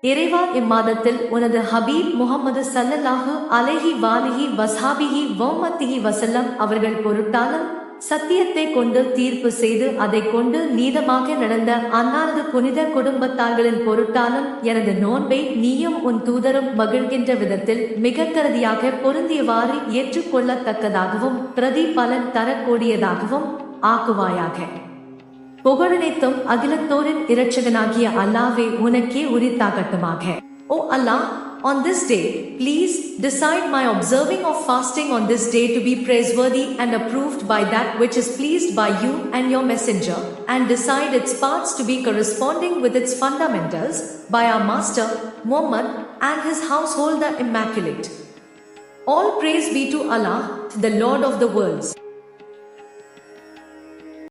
இறைவா, இம்மாதத்தில் உனது ஹபீப் முஹம்மது ஸல்லல்லாஹு அலைஹி வாலிஹி வஸ்ஹாபிஹி வம்மத்திஹி வஸல்லம் அவர்கள் பொருட்டாலும் சத்தியத்தை கொண்டு தீர்ப்பு செய்து அதை கொண்டு நீதமாக நடந்த அன்னாரது புனித குடும்பத்தார்களின் பொருட்டாலும் எனது நோன்பை நீயும் உன் தூதரும் மகிழ்கின்ற விதத்தில் மிக கருதியாக பொருந்தியவாறு ஏற்றுக்கொள்ளத்தக்கதாகவும் பிரதிபலன் தரக்கூடியதாகவும் ஆக்குவாயாக. புகழனைத்தும் அகிலத்தோரின் இரட்சகனாகிய அல்லாஹ்வே உனக்கே உரித்தாகட்டுமாக. O Allah, on this day, please decide my observing of fasting on this day to be praiseworthy and approved by that which is pleased by you and your messenger, and decide its parts to be corresponding with its fundamentals by our master Muhammad and his household the immaculate. All praise be to Allah, the Lord of the worlds.